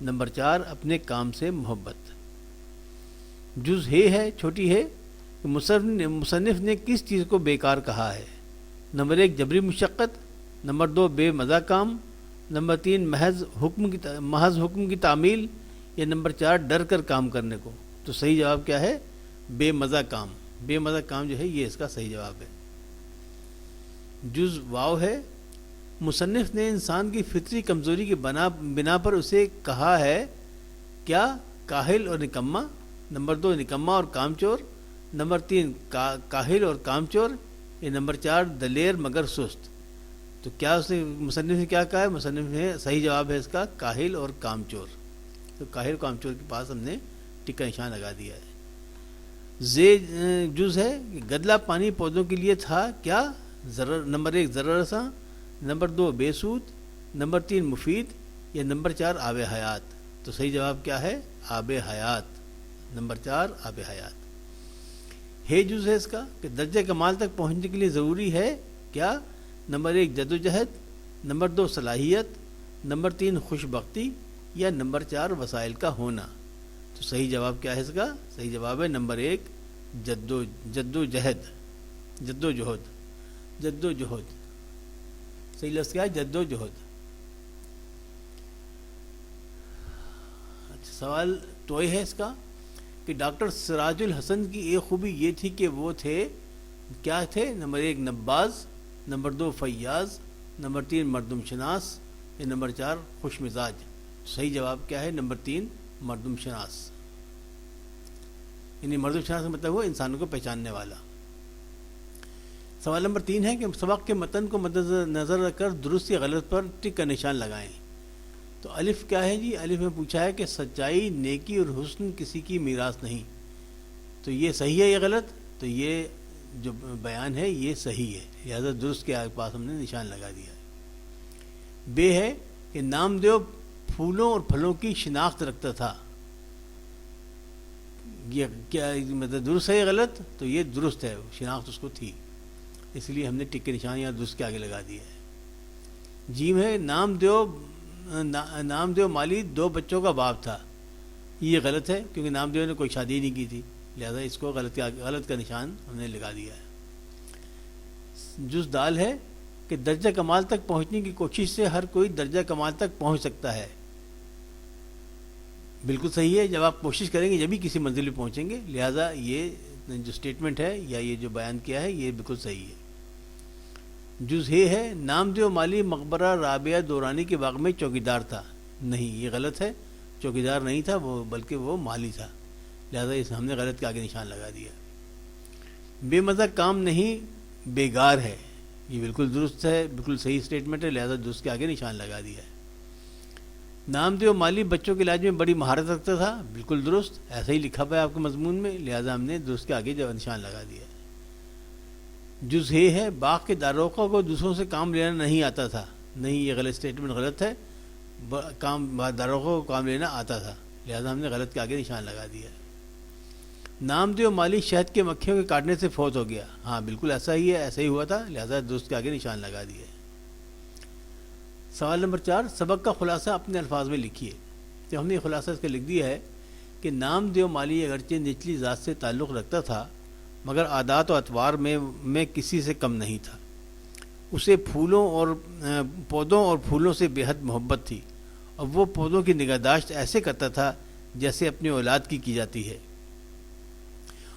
Number 4 اپنے کام سے محبت۔ جز ہے چھوٹی ہے کہ مصنف نے کس چیز کو بیکار کہا ہے؟ نمبر 1 جبری مشقت، نمبر 2 بے مزہ کام، نمبر 3 محض حکم کی تعمیل، یا نمبر 4 ڈر کر کام کرنے کو؟ تو صحیح جواب کیا ہے؟ بے مزہ کام۔ بے مزہ کام جو ہے یہ اس کا صحیح جواب ہے۔ جز واو ہے، مصنف نے انسان کی فطری کمزوری کی بنا پر اسے کہا ہے کیا؟ کاہل اور نکما، نمبر 2 نکما اور کامچور، نمبر 3 کاہل اور کامچور، یا نمبر 4 دلیر مگر سست؟ تو کیا مصنف نے کیا کہا ہے؟ مصنف نے صحیح جواب ہے اس کا کاہل اور کامچور۔ تو کاہل کامچور کے پاس ہم نے ٹک کا نشان لگا دیا ہے۔ جز ہے کہ گدلا پانی پودوں کے لیے تھا کیا؟ نمبر 1 ضرر رساں، نمبر 2 بے سود، نمبر 3 مفید، یا نمبر 4 آب حیات؟ تو صحیح جواب کیا ہے؟ آب حیات، نمبر 4 آب حیات۔ جز ہے اس کا کہ درجہ کمال تک پہنچنے کے لیے ضروری ہے کیا؟ نمبر 1 جد و جہد، نمبر 2 صلاحیت، نمبر 3 خوش بختی، یا نمبر 4 وسائل کا ہونا؟ تو صحیح جواب کیا ہے اس کا؟ صحیح جواب ہے نمبر 1 جد و جہد، جد و جہد۔ صحیح لفظ کیا ہے؟ جد و جہد۔ اچھا سوال تو ہے اس کا کہ ڈاکٹر سراج الحسن کی ایک خوبی یہ تھی کہ وہ کیا تھے؟ نمبر 1 نباز، نمبر 2 فیاض، نمبر 3 مردم شناس، یا نمبر 4 خوش مزاج؟ صحیح جواب کیا ہے؟ نمبر 3 مردم شناس۔ یعنی مردم شناس کا مطلب وہ انسانوں کو پہچاننے والا۔ سوال نمبر 3 ہے کہ سبق کے متن کو مد نظر رکھ کر درست یا غلط پر ٹک کا نشان لگائیں۔ تو الف کیا ہے جی؟ الف میں پوچھا ہے کہ سچائی، نیکی اور حسن کسی کی میراث نہیں۔ تو یہ صحیح ہے یا غلط؟ تو یہ جو بیان ہے یہ صحیح ہے، لہذا درست کے پاس ہم نے نشان لگا دیا ہے۔ بے ہے کہ نامدیو پھولوں اور پھلوں کی شناخت رکھتا تھا۔ یہ کیا مطلب درست ہے یا غلط؟ تو یہ درست ہے، شناخت اس کو تھی، اس لیے ہم نے ٹک کے نشان یا درست کے آگے لگا دیا ہے۔ جیم ہے نامدیو مالی 2 بچوں کا باپ تھا۔ یہ غلط ہے کیونکہ نامدیو نے کوئی شادی نہیں کی تھی، لہذا اس کو غلط کا نشان ہم نے لگا دیا ہے۔ جز دال ہے کہ درجہ کمال تک پہنچنے کی کوشش سے ہر کوئی درجہ کمال تک پہنچ سکتا ہے۔ بالکل صحیح ہے، جب آپ کوشش کریں گے جبھی کسی منزل پہ پہنچیں گے، لہذا یہ جو سٹیٹمنٹ ہے یا یہ جو بیان کیا ہے یہ بالکل صحیح ہے۔ جز ہے نامدیو مالی مقبرہ رابعہ دورانی کے باغ میں چوکیدار تھا۔ نہیں، یہ غلط ہے، چوکیدار نہیں تھا وہ، بلکہ وہ مالی تھا، لہذا ہم نے غلط کے آگے نشان لگا دیا۔ بے مزہ کام نہیں بیگار ہے، یہ بالکل درست ہے، بالکل صحیح سٹیٹمنٹ ہے، لہذا درست کے آگے نشان لگا دیا ہے۔ نامدیو مالی بچوں کے علاج میں بڑی مہارت رکھتا تھا، بالکل درست، ایسا ہی لکھا ہوا ہے آپ کے مضمون میں، لہذا ہم نے درست کے آگے نشان لگا دیا ہے۔ جز ہے باغ کے داروغہ کو دوسروں سے کام لینا نہیں آتا تھا۔ نہیں، یہ غلط سٹیٹمنٹ غلط ہے، داروغہ کو کام لینا آتا تھا، لہذا ہم نے غلط کے آگے نشان لگا دیا ہے۔ نامدیو مالی شہد کے مکھیوں کے کاٹنے سے فوت ہو گیا۔ ہاں بالکل ایسا ہی ہے، ایسا ہی ہوا تھا، لہذا درست کے آگے نشان لگا دیا ہے۔ سوال نمبر 4 سبق کا خلاصہ اپنے الفاظ میں لکھیے۔ تو ہم نے خلاصہ اس کا لکھ دیا ہے کہ نامدیو مالی اگرچہ نچلی ذات سے تعلق رکھتا تھا مگر عادات و اطوار میں کسی سے کم نہیں تھا۔ اسے پودوں اور پھولوں سے بے حد محبت تھی، اور وہ پودوں کی نگہداشت ایسے کرتا تھا جیسے اپنی اولاد کی جاتی ہے،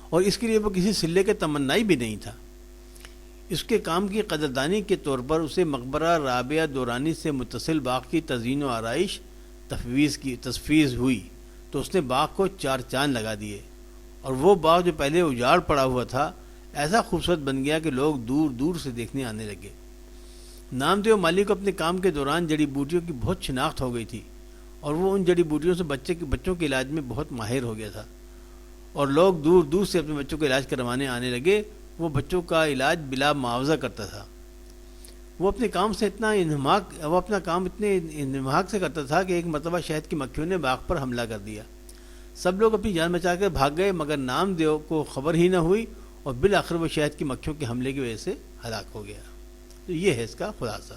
اور اس کے لیے وہ کسی صلے کے تمنائی بھی نہیں تھا۔ اس کے کام کی قدردانی کے طور پر اسے مقبرہ رابعہ دورانی سے متصل باغ کی تزئین و آرائش تفویض ہوئی، تو اس نے باغ کو 4 چاند لگا دیے، اور وہ باغ جو پہلے اجاڑ پڑا ہوا تھا ایسا خوبصورت بن گیا کہ لوگ دور دور سے دیکھنے آنے لگے۔ نامدیو مالی کو اپنے کام کے دوران جڑی بوٹیوں کی بہت شناخت ہو گئی تھی، اور وہ ان جڑی بوٹیوں سے بچوں کے علاج میں بہت ماہر ہو گیا تھا، اور لوگ دور دور سے اپنے بچوں کا علاج کروانے آنے لگے۔ وہ بچوں کا علاج بلا معاوضہ کرتا تھا۔ وہ اپنے کام سے اتنے انہماک سے کرتا تھا کہ ایک مرتبہ شہد کی مکھیوں نے باغ پر حملہ کر دیا۔ سب لوگ اپنی جان بچا کر بھاگ گئے، مگر نامدیو کو خبر ہی نہ ہوئی، اور بالآخر وہ شہد کی مکھیوں کے حملے کی وجہ سے ہلاک ہو گیا۔ تو یہ ہے اس کا خلاصہ۔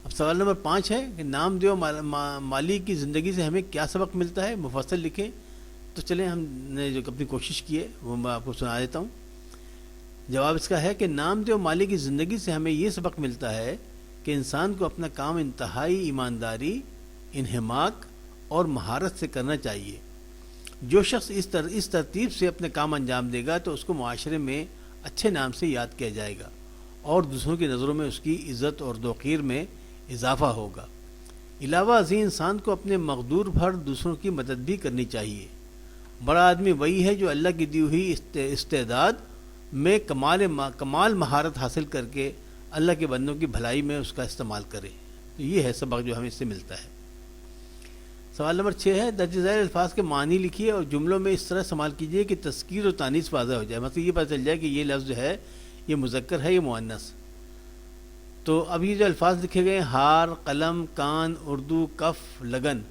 اب سوال نمبر 5 ہے کہ نام دیو مالی کی زندگی سے ہمیں کیا سبق ملتا ہے، مفصل لکھیں. تو چلیں ہم نے جو اپنی کوشش کی ہے وہ میں آپ کو سنا دیتا ہوں. جواب اس کا ہے کہ نام دیو مالی کی زندگی سے ہمیں یہ سبق ملتا ہے کہ انسان کو اپنا کام انتہائی ایمانداری، انہماک اور مہارت سے کرنا چاہیے. جو شخص اس ترتیب سے اپنے کام انجام دے گا تو اس کو معاشرے میں اچھے نام سے یاد کیا جائے گا اور دوسروں کی نظروں میں اس کی عزت اور توقیر میں اضافہ ہوگا. علاوہ ازیں انسان کو اپنے مقدور بھر دوسروں کی مدد بھی کرنی چاہیے. بڑا آدمی وہی ہے جو اللہ کی دی ہوئی استعداد میں کمال مہارت حاصل کر کے اللہ کے بندوں کی بھلائی میں اس کا استعمال کرے. تو یہ ہے سبق جو ہمیں اس سے ملتا ہے. سوال نمبر 6 ہے درج ذیل الفاظ کے معنی لکھیے اور جملوں میں اس طرح استعمال کیجیے کہ تذکیر و تانیث واضح ہو جائے. مطلب یہ پتہ چل جائے کہ یہ لفظ جو ہے یہ مذکر ہے، یہ مؤنث. تو اب یہ جو الفاظ لکھے گئے ہیں ہار، قلم، کان، اردو، کف، لگن،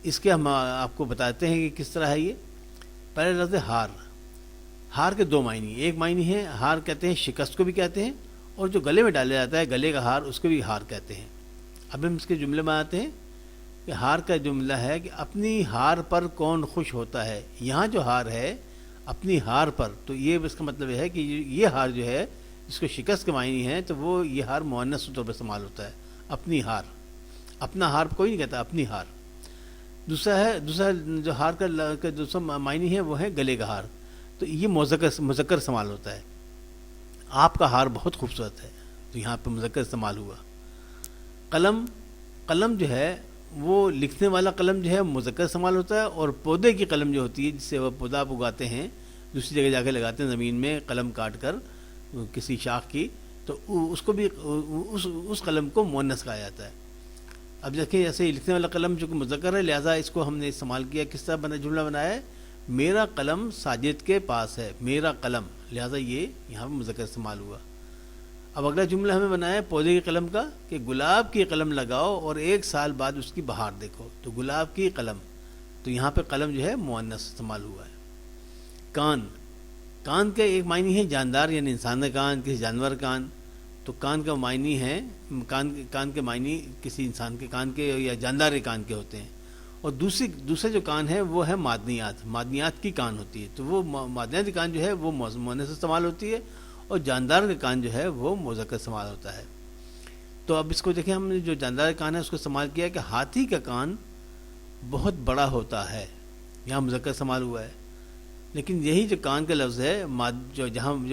اس کے ہم آپ کو بتاتے ہیں کہ کس طرح ہے یہ. پہلے لفظ ہے ہار. ہار کے 2 معنی. ایک معنی ہے ہار کہتے ہیں شکست کو بھی کہتے ہیں، اور جو گلے میں ڈالا جاتا ہے گلے کا ہار اس کو بھی ہار کہتے ہیں. اب ہم اس کے جملے میں آتے ہیں کہ ہار کا جملہ ہے کہ اپنی ہار پر کون خوش ہوتا ہے. یہاں جو ہار ہے اپنی ہار پر، تو یہ اس کا مطلب ہے کہ یہ ہار جو ہے جس کو شکست کے معنی ہے تو وہ یہ ہار مؤنث طور پر استعمال ہوتا ہے. اپنی ہار، اپنا ہار کوئی نہیں کہتا، اپنی ہار. دوسرا جو ہار کا دوسرا معنی ہے وہ ہے گلے کا ہار. تو یہ مذکر استعمال ہوتا ہے. آپ کا ہار بہت خوبصورت ہے، تو یہاں پہ مذکر استعمال ہوا. قلم جو ہے وہ لکھنے والا قلم جو ہے مذکر استعمال ہوتا ہے، اور پودے کی قلم جو ہوتی ہے جس سے وہ پودا آپ اگاتے ہیں، دوسری جگہ جا کے لگاتے ہیں زمین میں قلم کاٹ کر کسی شاخ کی، تو اس کو بھی اس قلم کو مؤنث کہا جاتا ہے. اب دیکھیں جیسے لکھنے والا قلم جو کہ مذکر ہے، لہٰذا اس کو ہم نے استعمال کیا. کس طرح جملہ بنایا ہے؟ میرا قلم ساجد کے پاس ہے، میرا قلم، لہٰذا یہ یہاں پہ مذکر استعمال ہوا. اب اگلا جملہ ہمیں بنایا ہے پودے کی قلم کا کہ گلاب کی قلم لگاؤ اور 1 سال بعد اس کی بہار دیکھو. تو گلاب کی قلم، تو یہاں پہ قلم جو ہے مؤنث استعمال ہوا ہے. کان کا ایک معنی ہے جاندار، یعنی انسان کا کان، کسی جانور کا کان. تو کان کا معنی ہے کان کے معنی کسی انسان کے کان کے یا جاندار کے کان کے ہوتے ہیں. اور دوسرے جو کان ہے وہ ہے معدنیات کی کان ہوتی ہے. تو وہ معدنیات کی کان جو ہے وہ مؤنث استعمال ہوتی ہے، اور جاندار کا کان جو ہے وہ مذکر استعمال ہوتا ہے. تو اب اس کو دیکھیں، ہم نے جو جاندار کا کان ہے اس کو استعمال کیا کہ ہاتھی کا کان بہت بڑا ہوتا ہے، یہاں مذکر استعمال ہوا ہے. لیکن یہی جو کان کا لفظ ہے جو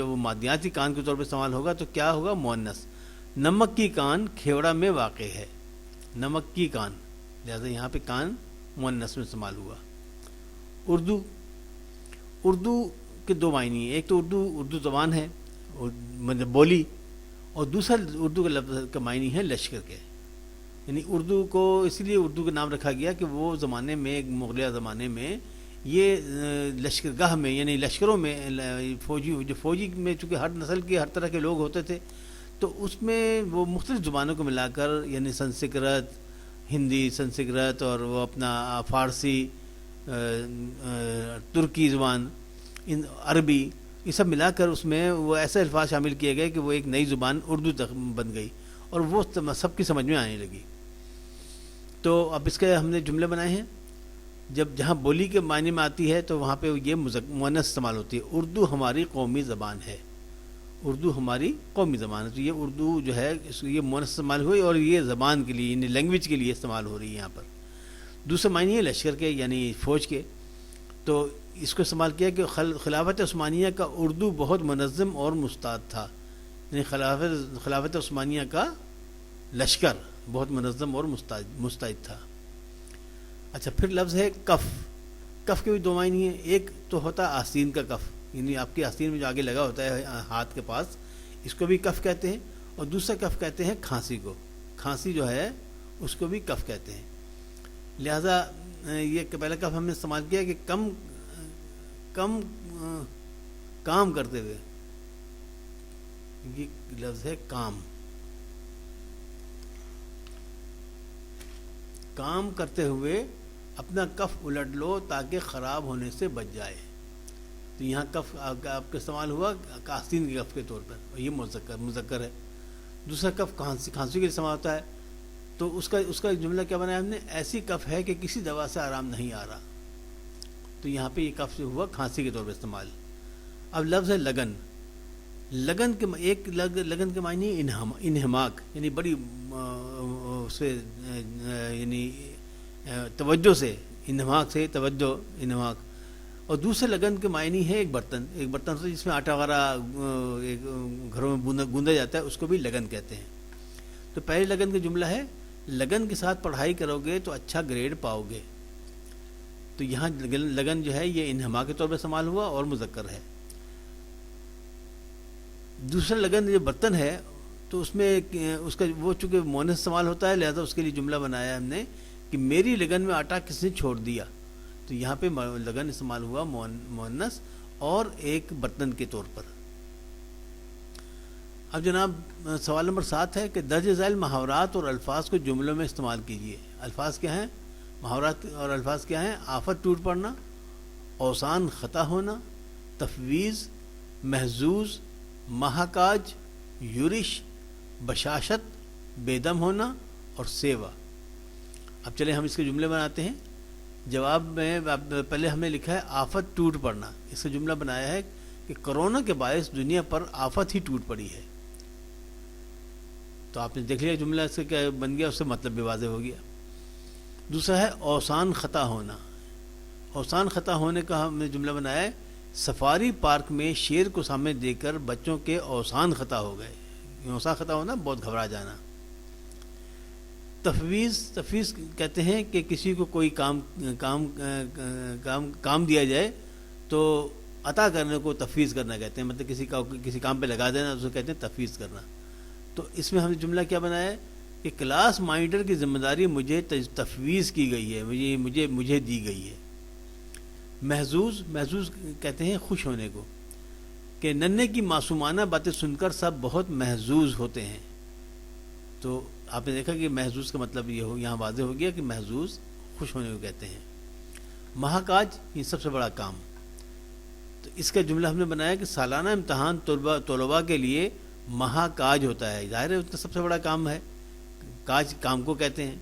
وہ معدنیاتی کان کے طور پر استعمال ہوگا تو کیا ہوگا؟ مؤنث. نمک کی کان کھیوڑا میں واقع ہے، نمک کی کان، لہذا یہاں پہ کان مؤنث میں استعمال ہوا. اردو کے 2 معنی ہیں. ایک تو اردو زبان ہے، مطلب بولی، اور دوسرا اردو کا لفظ کا معنی ہے لشکر کے. یعنی اردو کو اسی لیے اردو کا نام رکھا گیا کہ وہ زمانے میں، مغلیہ زمانے میں، یہ لشکرگاہ میں، یعنی لشکروں میں فوجی میں، چونکہ ہر نسل کے ہر طرح کے لوگ ہوتے تھے، تو اس میں وہ مختلف زبانوں کو ملا کر، یعنی سنسکرت، ہندی، سنسکرت، اور وہ اپنا فارسی، ترکی زبان، عربی، یہ سب ملا کر اس میں وہ ایسے الفاظ شامل کیے گئے کہ وہ ایک نئی زبان اردو تک بن گئی، اور وہ سب کی سمجھ میں آنے لگی. تو اب اس کے ہم نے جملے بنائے ہیں. جہاں بولی کے معنی میں آتی ہے تو وہاں پہ یہ مؤنث استعمال ہوتی ہے. اردو ہماری قومی زبان ہے، اردو ہماری قومی زبان ہے. تو یہ اردو جو ہے یہ مؤنث استعمال ہوئی، اور یہ زبان کے لیے، یعنی لینگویج کے لیے استعمال ہو رہی ہے یہاں پر. دوسرا معنی ہے لشکر کے، یعنی فوج کے. تو اس کو استعمال کیا کہ خلافت عثمانیہ کا اردو بہت منظم اور مستعد تھا، یعنی خلافت عثمانیہ کا لشکر بہت منظم اور مستعد تھا. اچھا، پھر لفظ ہے کف. کف کے بھی 2 معنی ہیں. ایک تو ہوتا ہے آستین کا کف، یعنی آپ کی آستین میں جو آگے لگا ہوتا ہے ہاتھ کے پاس، اس کو بھی کف کہتے ہیں. اور دوسرا کف کہتے ہیں کھانسی کو. کھانسی جو ہے اس کو بھی کف کہتے ہیں. لہذا یہ پہلا کف ہم نے استعمال کیا کہ کم کام کرتے ہوئے، یہ لفظ ہے کام کرتے ہوئے اپنا کف الٹ لو تاکہ خراب ہونے سے بچ جائے. تو یہاں کف آپ کا استعمال ہوا آستین کے کف کے طور پر، اور یہ مذکر ہے. دوسرا کف کھانسی کے لیے استعمال ہوتا ہے. تو اس کا جملہ کیا بنایا ہم نے؟ ایسی کف ہے کہ کسی دوا سے آرام نہیں آ رہا. تو یہاں پہ یہ کف جو ہوا کھانسی کے طور پر استعمال. اب لفظ ہے لگن. لگن کے لگن کے معنی انہماک، یعنی بڑی سے یعنی توجہ سے، انہماک سے توجہ، انہماک. اور دوسرے لگن کے معنی ہے ایک برتن ہوتا ہے جس میں آٹا وغیرہ گھروں میں گوندا جاتا ہے، اس کو بھی لگن کہتے ہیں. تو پہلے لگن کا جملہ ہے لگن کے ساتھ پڑھائی کرو گے تو اچھا گریڈ پاؤ گے. تو یہاں لگن جو ہے یہ انہما کے طور پر استعمال ہوا اور مذکر ہے. دوسرا لگن جو برتن ہے تو اس میں اس کا وہ چونکہ مؤنث استعمال ہوتا ہے، لہذا اس کے لیے جملہ بنایا ہم نے کہ میری لگن میں آٹا کس نے چھوڑ دیا. تو یہاں پہ لگن استعمال ہوا مؤنث اور ایک برتن کے طور پر. اب جناب سوال نمبر 7 ہے کہ درج ذیل محاورات اور الفاظ کو جملوں میں استعمال کیجیے. الفاظ کیا ہیں؟ محاورات اور الفاظ کیا ہیں؟ آفت ٹوٹ پڑنا، اوسان خطا ہونا، تفویض، محظوظ، مہاکاج، یورش، بشاشت، بے دم ہونا اور سیوا. اب چلیں ہم اس کے جملے بناتے ہیں. جواب میں پہلے ہم نے لکھا ہے آفت ٹوٹ پڑنا. اس کا جملہ بنایا ہے کہ کرونا کے باعث دنیا پر آفت ہی ٹوٹ پڑی ہے. تو آپ نے دیکھ لیا جملہ اس سے کیا بن گیا، اس سے مطلب بھی واضح ہو گیا. دوسرا ہے اوسان خطا ہونا. اوسان خطا ہونے کا ہم نے جملہ بنایا ہے سفاری پارک میں شیر کو سامنے دیکھ کر بچوں کے اوسان خطا ہو گئے. اوسان خطا ہونا بہت گھبرا جانا. تفویض کہتے ہیں کہ کسی کو کوئی کام دیا جائے تو عطا کرنے کو تفویض کرنا کہتے ہیں. مطلب کسی کام پہ لگا دینا اس کو کہتے ہیں تفویض کرنا. تو اس میں ہم نے جملہ کیا بنایا ہے کہ کلاس مانیٹر کی ذمہ داری مجھے تفویض کی گئی ہے، مجھے دی گئی ہے. محظوظ کہتے ہیں خوش ہونے کو، کہ ننھے کی معصومانہ باتیں سن کر سب بہت محظوظ ہوتے ہیں. تو آپ نے دیکھا کہ محظوظ کا مطلب یہ یہاں واضح ہو گیا کہ محظوظ خوش ہونے کو کہتے ہیں. مہاکاج یہ سب سے بڑا کام. تو اس کا جملہ ہم نے بنایا کہ سالانہ امتحان طلباء کے لیے مہاکاج ہوتا ہے. ظاہر ہے اس کا سب سے بڑا کام ہے. کاج کام کو کہتے ہیں.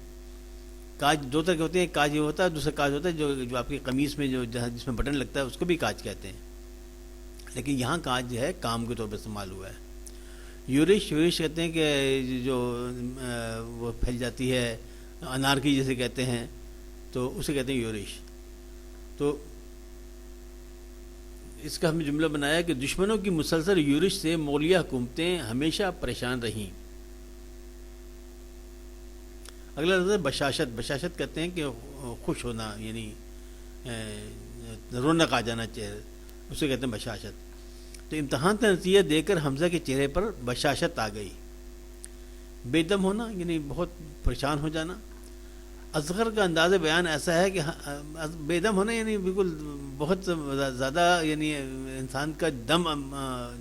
کاج دو طرح کے ہوتے ہیں، کاج یہ ہوتا ہے، دوسرا کاج ہوتا ہے جو آپ کی قمیص میں جس میں بٹن لگتا ہے اس کو بھی کاج کہتے ہیں. لیکن یہاں کاج جو ہے کام کے طور پر استعمال ہوا ہے. یورش کہتے ہیں کہ جو وہ پھیل جاتی ہے انار کی جیسے کہتے ہیں، تو اسے کہتے ہیں یورش. تو اس کا ہم نے جملہ بنایا کہ دشمنوں کی مسلسل یورش سے مغلیہ حکومتیں ہمیشہ پریشان رہیں. اگلا لفظ ہے بشاشت کہتے ہیں کہ خوش ہونا، یعنی رونق آ جانا چہرے، اسے کہتے ہیں بشاشت. تو امتحان کا نتیجہ دے کر حمزہ کے چہرے پر بشاشت آ گئی. بے دم ہونا یعنی بہت پریشان ہو جانا. اصغر کا انداز بیان ایسا ہے کہ بے دم ہونا یعنی بالکل بہت زیادہ، یعنی انسان کا دم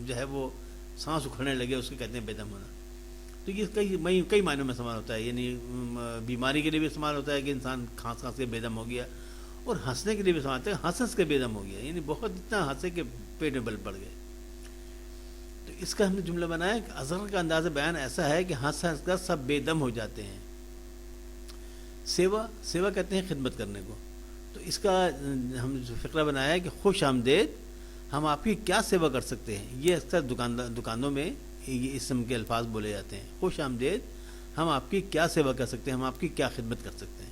جو ہے وہ سانس اکھڑنے لگے، اس کو کہتے ہیں بے دم ہونا. تو یہ کئی معنوں میں استعمال ہوتا ہے. یعنی بیماری کے لیے بھی استعمال ہوتا ہے کہ انسان کھانس کے بے دم ہو گیا، اور ہنسنے کے لیے بھی استعمال ہوتا ہے ہنس کے بے دم ہو گیا، یعنی بہت اتنا ہنسے کہ پیٹ میں بل پڑ گئے. تو اس کا ہم نے جملہ بنایا کہ اصغر کا انداز بیان ایسا ہے کہ ہنس کر سب بے دم ہو جاتے ہیں. سیوا کہتے ہیں خدمت کرنے کو. تو اس کا ہم فقرہ بنایا ہے کہ خوش آمدید، ہم آپ کی کیا سیوا کر سکتے ہیں. یہ اکثر دکانوں میں یہ اسم کے الفاظ بولے جاتے ہیں. خوش آمدید، ہم آپ کی کیا سیوا کر سکتے ہیں، ہم آپ کی کیا خدمت کر سکتے ہیں.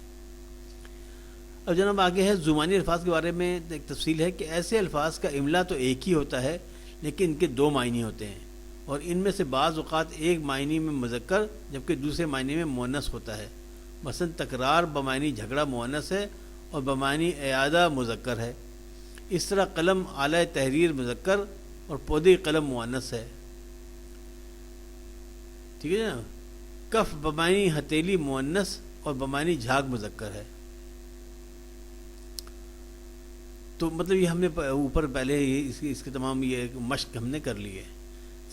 اب جناب آگے ہے زبانی الفاظ کے بارے میں ایک تفصیل ہے کہ ایسے الفاظ کا املا تو ایک ہی ہوتا ہے لیکن ان کے دو معنی ہوتے ہیں، اور ان میں سے بعض اوقات ایک معنی میں مذکر جبکہ دوسرے معنی میں مؤنث ہوتا ہے. مثلا تکرار بمعنی جھگڑا مؤنث ہے اور بمعنی اعادہ مذکر ہے. اس طرح قلم آلہ تحریر مذکر اور پودے قلم مؤنث ہے. ٹھیک ہے نا. کف بمعنی ہتھیلی مؤنث اور بمعنی جھاگ مذکر ہے. تو مطلب یہ ہم نے اوپر پہلے اس کے تمام یہ مشق ہم نے کر لی ہے.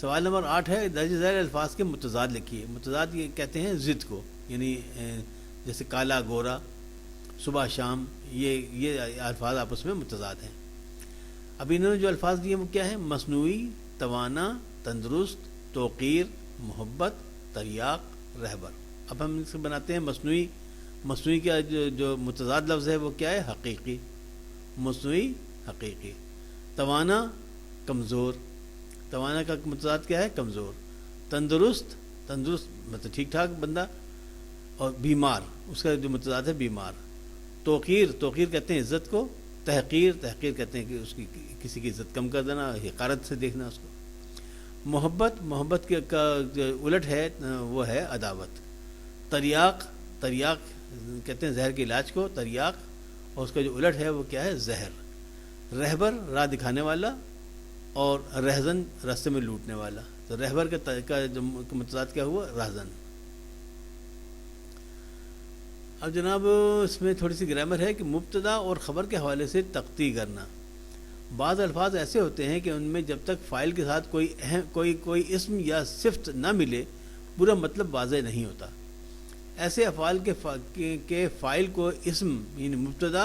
سوال نمبر 8 ہے درج ذیل الفاظ کے متضاد لکھیے. متضاد یہ کہتے ہیں ضد کو، یعنی جیسے کالا گورا، صبح شام، یہ الفاظ آپس میں متضاد ہیں. اب انہوں نے جو الفاظ دیے وہ کیا ہیں؟ مصنوعی، توانا، تندرست، توقیر، محبت، تریاق، رہبر. اب ہم اس کو بناتے ہیں مصنوعی. مصنوعی کا جو متضاد لفظ ہے وہ کیا ہے؟ حقیقی. مصنوعی حقیقی. توانا کمزور. توانا کا متضاد کیا ہے؟ کمزور. تندرست تندرست مطلب ٹھیک ٹھاک بندہ. اور بیمار اس کا جو متضاد ہے بیمار. توقیر توقیر کہتے ہیں عزت کو. تحقیر تحقیر کہتے ہیں کہ اس کی کسی کی عزت کم کر دینا, حقارت سے دیکھنا اس کو. محبت محبت کا جو الٹ ہے وہ ہے عداوت. تریاق تریاق کہتے ہیں زہر کے علاج کو تریاق, اور اس کا جو الٹ ہے وہ کیا ہے؟ زہر. رہبر راہ دکھانے والا, اور رہزن راستے میں لوٹنے والا. تو رہبر کا جو متضاد کیا ہوا؟ رہزن. اب جناب اس میں تھوڑی سی گرامر ہے کہ مبتدا اور خبر کے حوالے سے تختی کرنا. بعض الفاظ ایسے ہوتے ہیں کہ ان میں جب تک فاعل کے ساتھ کوئی اسم یا صفت نہ ملے پورا مطلب واضح نہیں ہوتا. ایسے افعال کے فاعل کو اسم یعنی مبتدا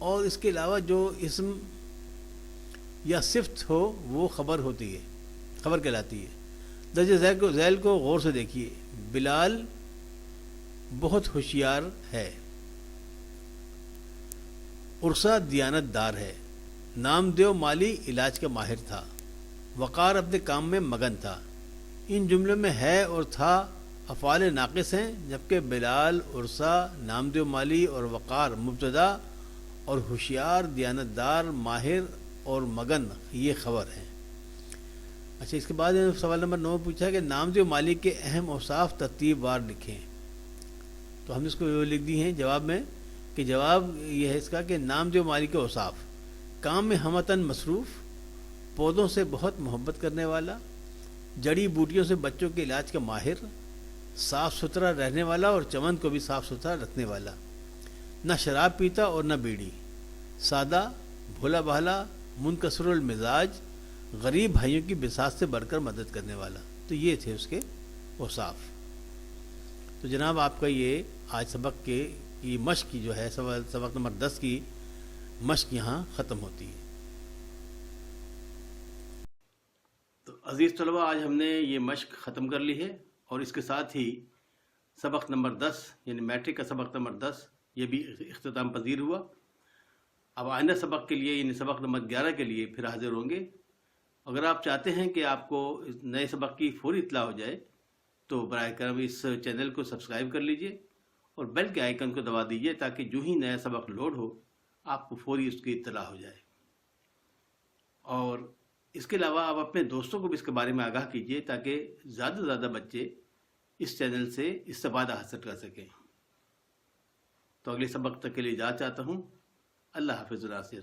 اور اس کے علاوہ جو اسم یا صفت ہو وہ خبر ہوتی ہے, خبر کہلاتی ہے. درج ذیل کو غور سے دیکھیے. بلال بہت ہوشیار ہے. عرصہ دیانت دار ہے. نامدیو مالی علاج کا ماہر تھا. وقار اپنے کام میں مگن تھا. ان جملوں میں ہے اور تھا افعال ناقص ہیں, جبکہ بلال, عرصہ, نامدیو مالی اور وقار مبتدا اور ہوشیار, دیانتدار, ماہر اور مگن یہ خبر ہیں. اچھا اس کے بعد سوال نمبر 9 پوچھا کہ نامدیو مالی کے اہم اوصاف ترتیب وار لکھیں. تو ہم نے اس کو لکھ دی ہیں جواب میں کہ جواب یہ ہے اس کا کہ نامدیو مالی کے اوصاف: کام میں ہمتن مصروف, پودوں سے بہت محبت کرنے والا, جڑی بوٹیوں سے بچوں کے علاج کا ماہر, صاف ستھرا رہنے والا اور چمن کو بھی صاف ستھرا رکھنے والا, نہ شراب پیتا اور نہ بیڑی, سادہ, بھولا بھالا, منکسر المزاج, غریب بھائیوں کی بساط سے بڑھ کر مدد کرنے والا. تو یہ تھے اس کے اوصاف. تو جناب آپ کا یہ آج سبق کی مشق کی جو ہے سبق نمبر 10 کی مشق یہاں ختم ہوتی ہے. تو عزیز طلبہ آج ہم نے یہ مشق ختم کر لی ہے, اور اس کے ساتھ ہی سبق نمبر 10 یعنی میٹرک کا سبق نمبر 10 یہ بھی اختتام پذیر ہوا. اب آئندہ سبق کے لیے یعنی سبق نمبر 11 کے لیے پھر حاضر ہوں گے. اگر آپ چاہتے ہیں کہ آپ کو نئے سبق کی فوری اطلاع ہو جائے تو براہ کرم اس چینل کو سبسکرائب کر لیجئے اور بیل کے آئیکن کو دبا دیجئے تاکہ جو ہی نیا سبق لوڈ ہو آپ کو فوری اس کی اطلاع ہو جائے. اور اس کے علاوہ آپ اپنے دوستوں کو بھی اس کے بارے میں آگاہ کیجئے تاکہ زیادہ سے زیادہ بچے اس چینل سے استفادہ حاصل کر سکیں. تو اگلے سبق تک کے لیے اجازت چاہتا ہوں. اللہ حافظ. ناصر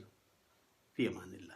فی امان اللہ.